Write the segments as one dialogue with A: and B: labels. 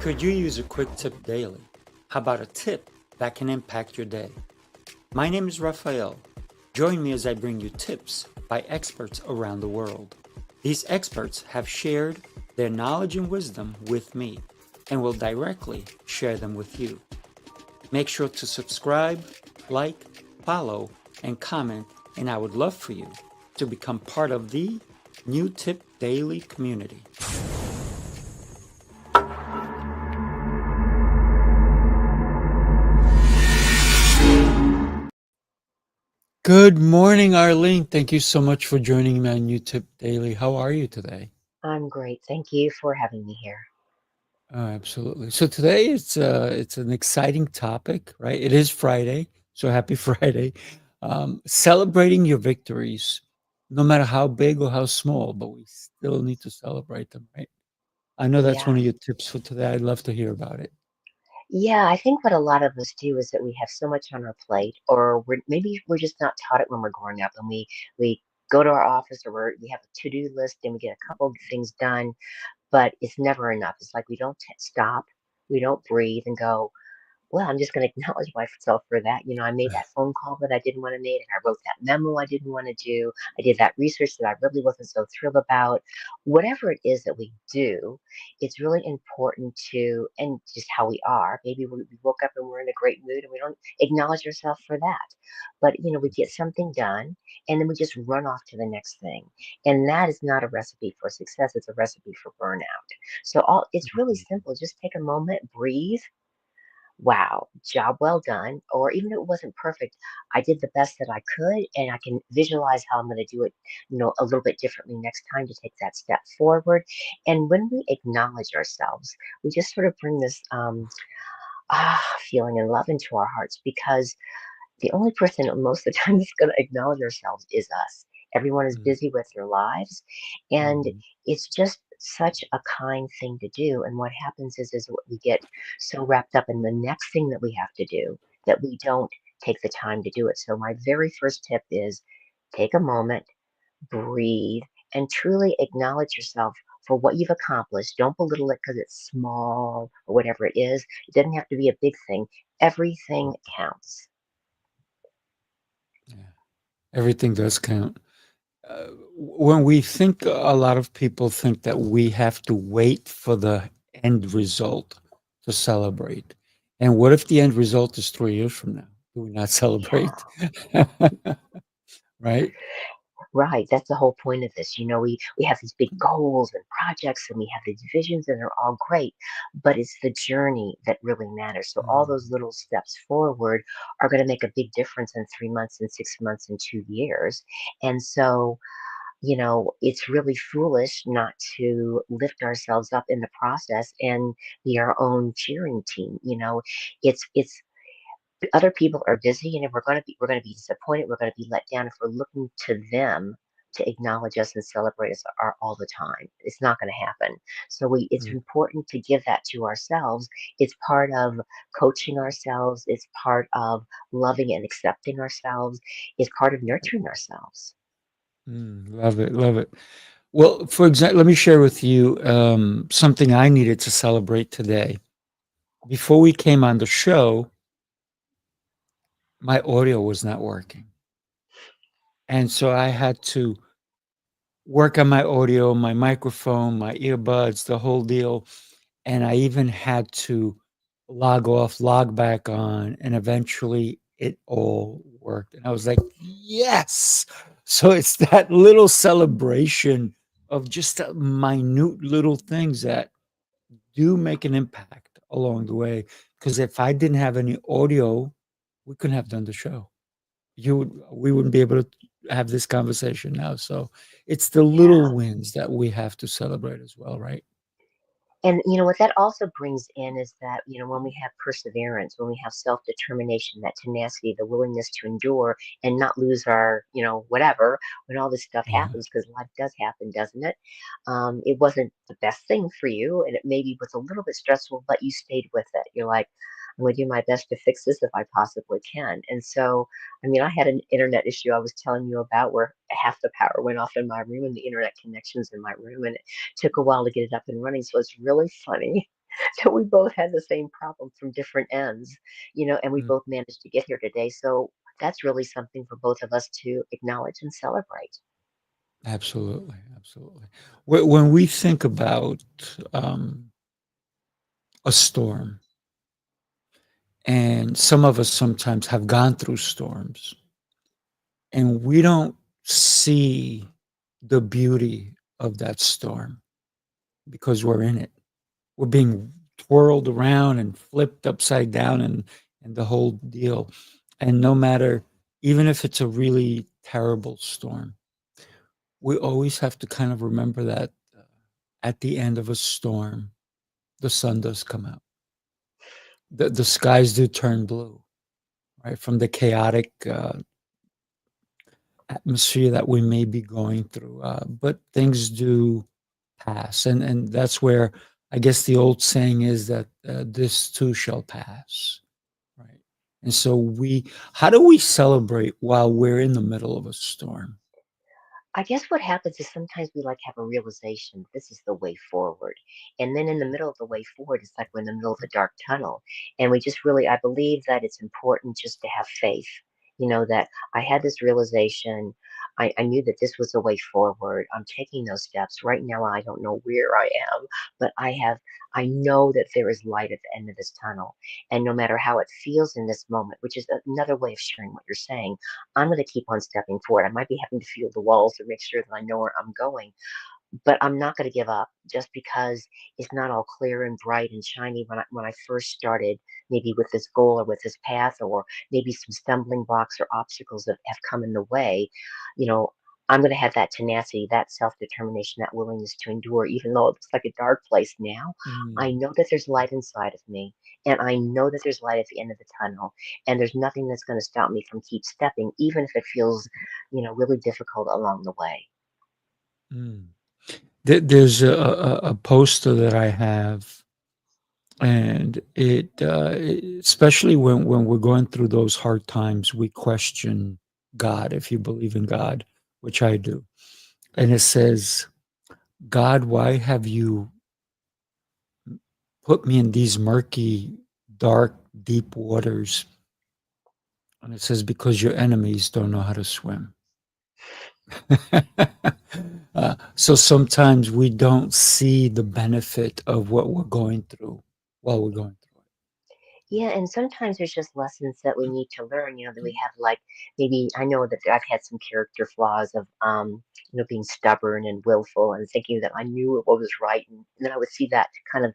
A: Could you use a quick tip daily? How about a tip that can impact your day? My name is Rafael. Join me as I bring you tips by experts around the world. These experts have shared their knowledge and wisdom with me and will directly share them with you. Make sure to subscribe, like, follow, and comment, and I would love for you to become part of the New Tip Daily community. Good morning, Arlene. Thank you so much for joining me on New Tip Daily. How are you today?
B: I'm great. Thank you for having me here.
A: Absolutely. So today it's an exciting topic, right? It is Friday, so happy Friday. Celebrating your victories, no matter how big or how small, but we still need to celebrate them, right? I know that's one
B: Yeah.
A: of your tips for today. I'd love to hear about it.
B: Yeah, I think what a lot of us do is that we have so much on our plate, or maybe we're just not taught it when we're growing up, and we go to our office or we have a to-do list and we get a couple of things done, but it's never enough. It's like we don't stop, we don't breathe and go, well, I'm just going to acknowledge myself for that. I made that phone call that I didn't want to make, and I wrote that memo I didn't want to do. I did that research that I really wasn't so thrilled about. Whatever it is that we do, it's really important to, and just how we are. Maybe we woke up and we're in a great mood and we don't acknowledge ourselves for that. But, we get something done and then we just run off to the next thing. And that is not a recipe for success. It's a recipe for burnout. So it's really simple. Just take a moment, breathe. Wow, job well done. Or even if it wasn't perfect, I did the best that I could, and I can visualize how I'm going to do it, a little bit differently next time to take that step forward. And when we acknowledge ourselves, we just sort of bring this feeling and love into our hearts because the only person most of the time that's going to acknowledge ourselves is us. Everyone is
A: Mm,
B: busy with their lives, and
A: mhm.
B: it's just such a kind thing to do. And what happens is we get so wrapped up in the next thing that we have to do that we don't take the time to do it. So my very first tip is take a moment, breathe, and truly acknowledge yourself for what you've accomplished. Don't belittle it because it's small or whatever it is. It doesn't have to be a big thing. Everything counts.
A: Yeah. Everything does count. When we think, a lot of people think that we have to wait for the end result to celebrate. And what if the end result is 3 years from now? Do we not
B: Yeah.
A: celebrate? Right?
B: Right. That's the whole point of this. We have these big goals and projects and we have these visions and they're all great, but it's the journey that really matters. So all those
A: Mm,
B: little steps forward are going to make a big difference in 3 months and 6 months and 2 years. And so, it's really foolish not to lift ourselves up in the process and be our own cheering team. It's other people are busy, and if we're going to be disappointed, we're going to be let down if we're looking to them to acknowledge us and celebrate us all the time. It's not going to happen. So it's
A: mm.
B: important to give that to ourselves. It's part of coaching ourselves. It's part of loving and accepting ourselves. It's part of nurturing ourselves.
A: Love it, love it. Well, for example, let me share with you something I needed to celebrate today. Before we came on the show, my audio was not working. And so I had to work on my audio, my microphone, my earbuds, the whole deal. And I even had to log off, log back on, and eventually it all worked. And I was like, yes. So it's that little celebration of just the minute little things that do make an impact along the way. Because if I didn't have any audio, we couldn't have done the show. We wouldn't be able to have this conversation now. So it's the little
B: Yeah.
A: wins that we have to celebrate as well, right?
B: And what that also brings in is that, when we have perseverance, when we have self-determination, that tenacity, the willingness to endure and not lose our, whatever, when all this stuff
A: Yeah.
B: happens, because life does happen, doesn't it? It wasn't the best thing for you, and it maybe was a little bit stressful, but you stayed with it. You're like, I'm going to do my best to fix this if I possibly can. And so, I mean, I had an internet issue I was telling you about where half the power went off in my room and the internet connections in my room, and took a while to get it up and running. So it's really funny. So we both had the same problem from different ends, and we
A: Mm,
B: both managed to get here today. So that's really something for both of us to acknowledge and celebrate.
A: absolutely, absolutely. When we think about a storm, and some of us sometimes have gone through storms, and we don't see the beauty of that storm because we're in it. We're being twirled around and flipped upside down and the whole deal. And no matter, even if it's a really terrible storm, we always have to kind of remember that at the end of a storm, the sun does come out. The skies do turn blue, right? From the chaotic atmosphere that we may be going through. But things do pass. And that's where I guess the old saying is that this too shall pass. Right. And so how do we celebrate while we're in the middle of a storm?
B: I guess what happens is sometimes we like have a realization this is the way forward. And then in the middle of the way forward, it's like we're in the middle of a dark tunnel. And we just really, I believe that it's important just to have faith, that I had this realization. I knew that this was the way forward. I'm taking those steps. Right now, I don't know where I am, but I know that there is light at the end of this tunnel. And no matter how it feels in this moment, which is another way of sharing what you're saying, I'm going to keep on stepping forward. I might be having to feel the walls to make sure that I know where I'm going, but I'm not going to give up just because it's not all clear and bright and shiny when I first started, maybe with this goal or with this path, or maybe some stumbling blocks or obstacles that have come in the way. You know, I'm going to have that tenacity, that self determination, that willingness to endure, even though it looks like a dark place now. I
A: Mm,
B: know that there's light inside of me, and I know that there's light at the end of the tunnel, and there's nothing that's going to stop me from keep stepping, even if it feels, really difficult along the way.
A: mm. There's a poster that I have, and especially when we're going through those hard times, we question God, if you believe in God, which I do. And it says, God, why have you put me in these murky, dark, deep waters? And it says, because your enemies don't know how to swim. So sometimes we don't see the benefit of what we're going through while we're going through
B: Yeah, and sometimes there's just lessons that we need to learn, that we have like maybe I know that I've had some character flaws of being stubborn and willful and thinking that I knew what was right, and then I would see that kind of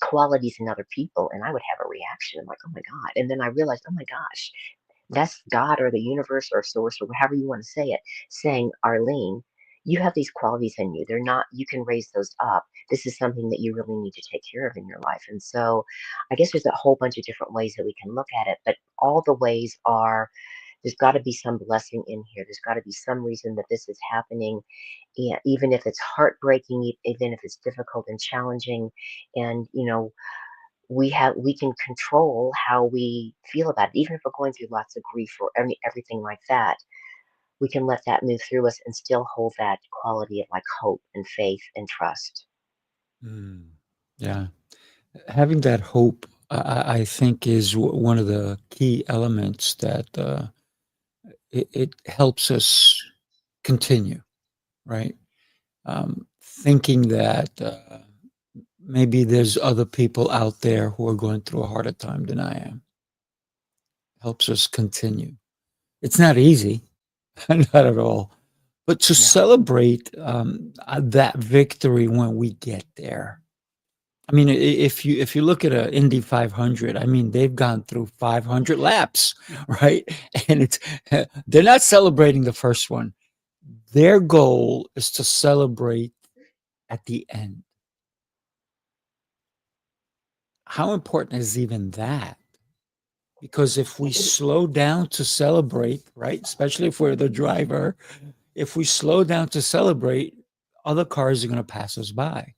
B: qualities in other people, and I would have a reaction. I'm like, oh my God. And then I realized, oh my gosh, that's God or the universe or source or however you want to say it, saying, Arlene, you have these qualities in you. They're not, you can raise those up. This is something that you really need to take care of in your life. And so I guess there's a whole bunch of different ways that we can look at it, but all the ways are there's got to be some blessing in here. There's got to be some reason that this is happening. And even if it's heartbreaking, even if it's difficult and challenging, and we can control how we feel about it, even if we're going through lots of grief or everything like that. We can let that move through us and still hold that quality of like hope and faith and trust.
A: it. Yeah. Having that hope, I think, is one of the key elements that it helps us continue, right? Thinking that maybe there's other people out there who are going through a harder time than I am helps us continue. It's not easy, not at all. But to
B: No.
A: celebrate that victory when we get there. I mean, if you look at a Indy 500, I mean, they've gone through 500 laps, right? And it's they're not celebrating the first one. Their goal is to celebrate at the end. How important is even that? Because if we slow down to celebrate, right, especially if we're the driver, if we slow down to celebrate, other cars are going to pass us by.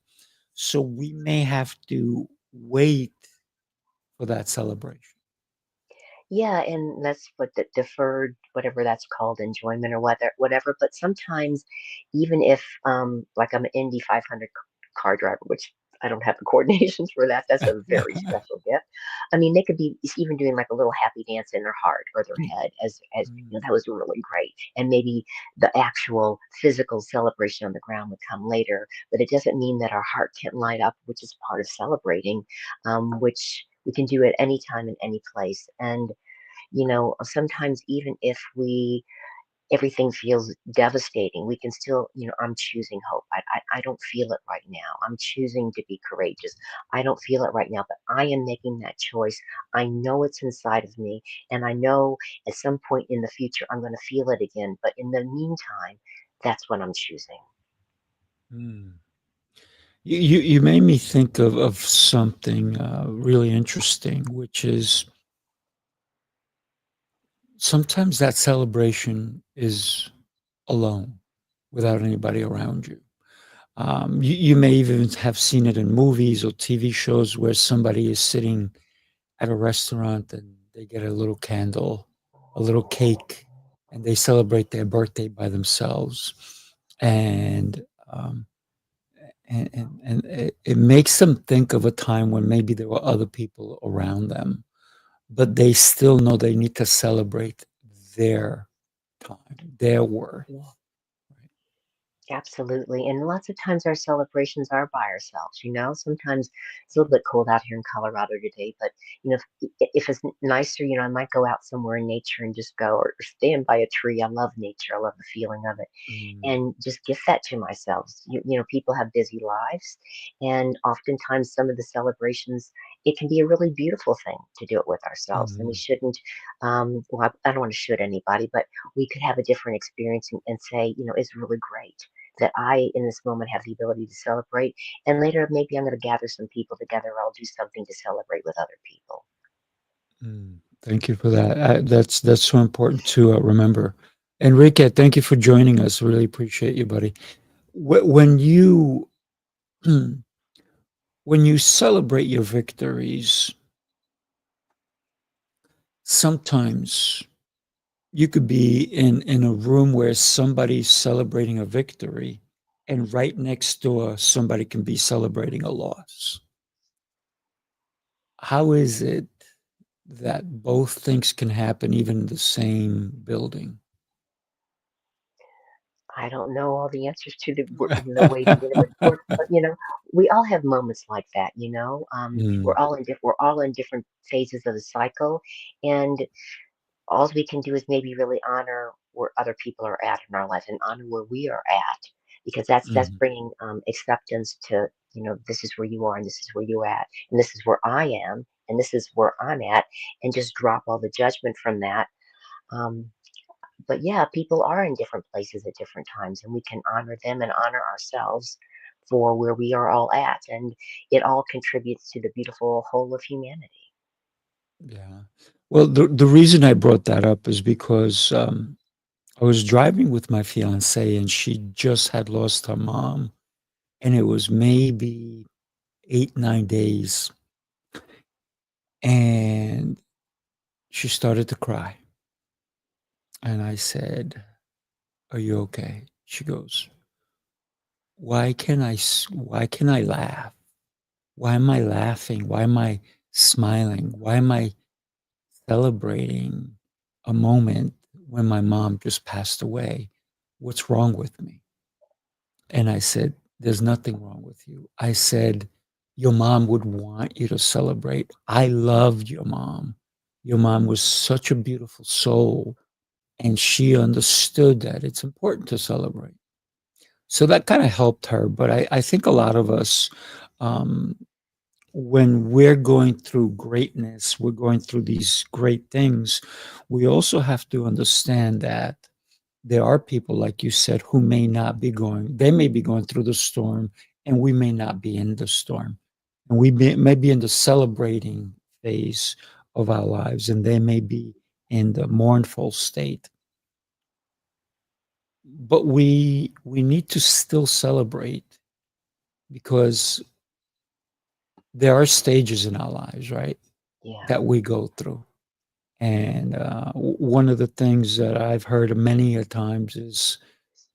A: So we may have to wait for that celebration.
B: Yeah, and that's what the deferred, whatever that's called, enjoyment or whatever. But sometimes, even if, like I'm an Indy 500 car driver, which I don't have the coordinations for that. That's a very special gift. I mean, they could be even doing like a little happy dance in their heart or their head, as you know, that was really great. And maybe the actual physical celebration on the ground would come later, but it doesn't mean that our heart can't light up, which is part of celebrating, which we can do at any time in any place. And sometimes even if we everything feels devastating, we can still, I'm choosing hope. I don't feel it right now. I'm choosing to be courageous. I don't feel it right now, but I am making that choice. I know it's inside of me, and I know at some point in the future I'm going to feel it again. But in the meantime, that's what I'm choosing.
A: Mm. You made me think of something really interesting, which is sometimes that celebration is alone without anybody around you. You may even have seen it in movies or TV shows where somebody is sitting at a restaurant and they get a little candle, a little cake, and they celebrate their birthday by themselves. And and it makes them think of a time when maybe there were other people around them, but they still know they need to celebrate their time, their worth.
B: Yeah. Absolutely. And lots of times our celebrations are by ourselves, Sometimes it's a little bit cold out here in Colorado today, but if it's nicer, I might go out somewhere in nature and just go or stand by a tree. I love nature. I love the feeling of it.
A: Mm,
B: And just gift that to myself. People have busy lives, and oftentimes some of the celebrations, it can be a really beautiful thing to do it with ourselves. And we
A: mm,
B: shouldn't, well, I don't want to should anybody, but we could have a different experience and say, it's really great that I, in this moment, have the ability to celebrate. And later, maybe I'm going to gather some people together. Or I'll do something to celebrate with other people.
A: mm. Thank you for that. That's so important to remember. Enrique, thank you for joining us. Really appreciate you, buddy. When you when you celebrate your victories, sometimes you could be in a room where somebody's celebrating a victory, and right next door, somebody can be celebrating a loss. How is it that both things can happen even in the same building?
B: I don't know all the answers to the way the universe works, but we all have moments like that.
A: Mm,
B: We're all in different phases of the cycle, and all we can do is maybe really honor where other people are at in our life and honor where we are at, because that's
A: mhm,
B: bringing acceptance to, this is where you are and this is where you're at and this is where I am and this is where I'm at, and just drop all the judgment from that. um, but yeah, people are in different places at different times, and we can honor them and honor ourselves for where we are all at, and it all contributes to the beautiful whole of humanity.
A: yeah. Well, the reason I brought that up is because I was driving with my fiance, and she just had lost her mom, and it was maybe 8, 9 days, and she started to cry, and I said, "Are you okay?" She goes, why can I laugh? Why am I laughing? Why am I smiling? Why am I celebrating a moment when my mom just passed away? What's wrong with me?" And I said, "There's nothing wrong with you." I said, "Your mom would want you to celebrate. I loved your mom. Your mom was such a beautiful soul, and she understood that it's important to celebrate." So that kind of helped her. But I think a lot of us, um, when we're going through greatness, we're going through these great things, we also have to understand that there are people, like you said, who they may be going through the storm, and we may not be in the storm. And may be in the celebrating phase of our lives, and they may be in the mournful state. But we need to still celebrate because there are stages in our lives, right,
B: Yeah.
A: that we go through. And one of the things that I've heard many a times is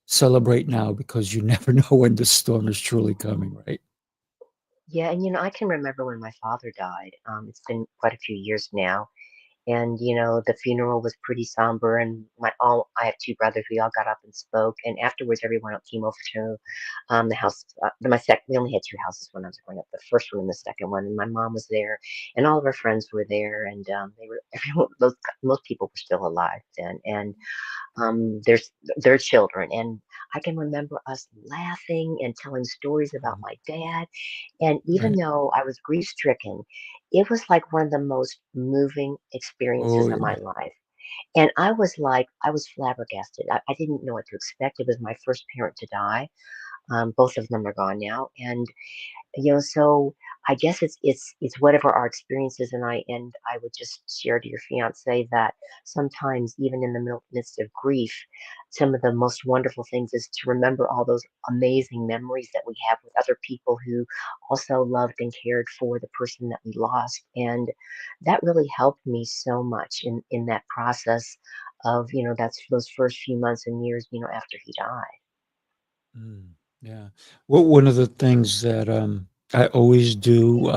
A: celebrate now because you never know when the storm is truly coming, right?
B: Yeah, and I can remember when my father died. It's been quite a few years now. And the funeral was pretty somber, and I have two brothers. We all got up and spoke, and afterwards everyone came over to the house. We only had two houses when I was growing up, the first one and the second one, and my mom was there, and all of her friends were there, and they were everyone those most people were still alive then, and there's their children, and I can remember us laughing and telling stories about
A: Mm.
B: my dad. And even
A: Right.
B: though I was grief stricken, it was like one of the most moving experiences
A: Oh,
B: of my
A: yeah.
B: life. And I was flabbergasted. I didn't know what to expect. It was my first parent to die. Both of them are gone now. And so I guess it's whatever our experience is. And I would just share to your fiance that sometimes even in the midst of grief, some of the most wonderful things is to remember all those amazing memories that we have with other people who also loved and cared for the person that we lost. And that really helped me so much in that process of that's those first few months and years after he died.
A: Mm, yeah. Well, one of the things that I always do,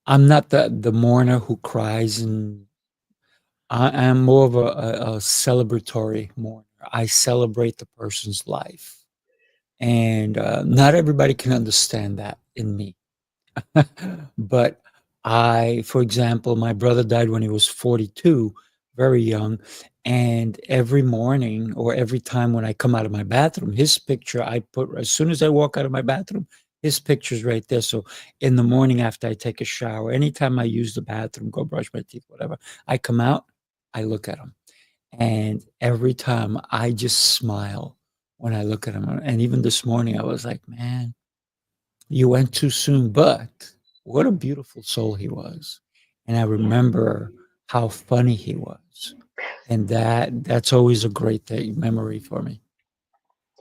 A: I'm not the mourner who cries, and I am more of a celebratory mourner. I celebrate the person's life, and not everybody can understand that in me. But for example, my brother died when he was 42, very young. And every morning or every time when I come out of my bathroom, his picture I put as soon as I walk out of my bathroom, his picture's right there. So in the morning after I take a shower, anytime I use the bathroom, go brush my teeth, whatever, I come out, I look at him. And every time I just smile when I look at him. And even this morning, I was like, man, you went too soon, but what a beautiful soul he was. And I
B: Yeah,
A: remember how funny he was. And that's always a great memory for me.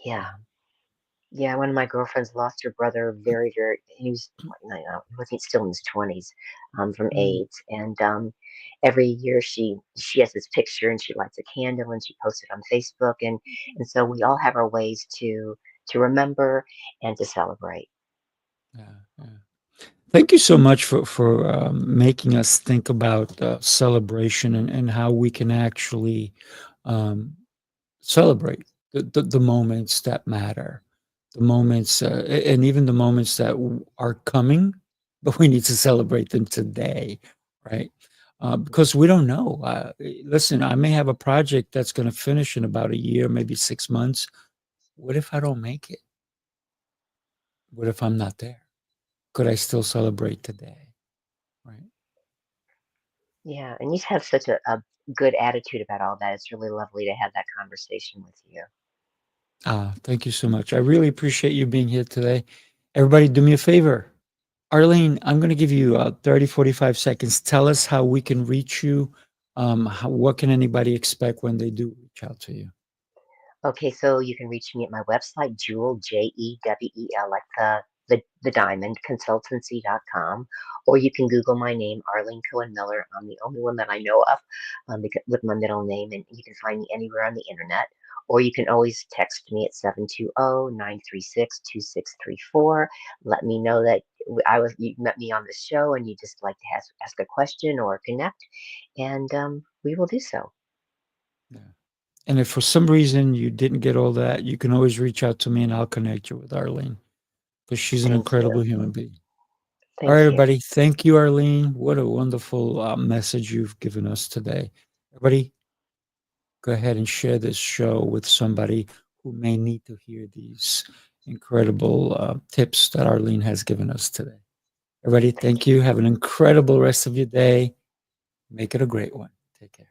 B: yeah.
A: Yeah.
B: Yeah, one of my girlfriends lost her brother very, very, he was, he wasn't still in his 20s, from
A: Mm,
B: AIDS. And every year she has this picture and she lights a candle and she posts it on Facebook. And so we all have our ways to remember and to celebrate.
A: yeah, yeah. Thank you so much for making us think about celebration and how we can actually um, celebrate the moments that matter, the moments, and even the moments that are coming, but we need to celebrate them today, right? Because we don't know. Listen, I may have a project that's going to finish in about a year, maybe 6 months. What if I don't make it? What if I'm not there? Could I still celebrate today? Right.
B: Yeah, and you have such a good attitude about all that. It's really lovely to have that conversation with you.
A: Thank you so much. I really appreciate you being here today. Everybody, do me a favor. Arlene, I'm going to give you 30, 45 seconds. Tell us how we can reach you. What can anybody expect when they do reach out to you?
B: Okay, so you can reach me at my website, Jewel, Jewel, like the diamond, consultancy.com, or you can Google my name, Arlene Cohen Miller. I'm the only one that I know of with my middle name, and you can find me anywhere on the internet. Or you can always text me at 720-936-2634. Let me know that you met me on the show and you just like to ask a question or connect, and we will do so.
A: Yeah. And if for some reason you didn't get all that, you can always reach out to me and I'll connect you with Arlene because she's an
B: Thank
A: incredible
B: you.
A: human being. All right,
B: Thank you.
A: everybody. Thank you, Arlene. What a wonderful message you've given us today. Everybody, go ahead and share this show with somebody who may need to hear these incredible tips that Arlene has given us today. Everybody,
B: Thank
A: thank you. Have an incredible rest of your day. Make it a great one. Take care.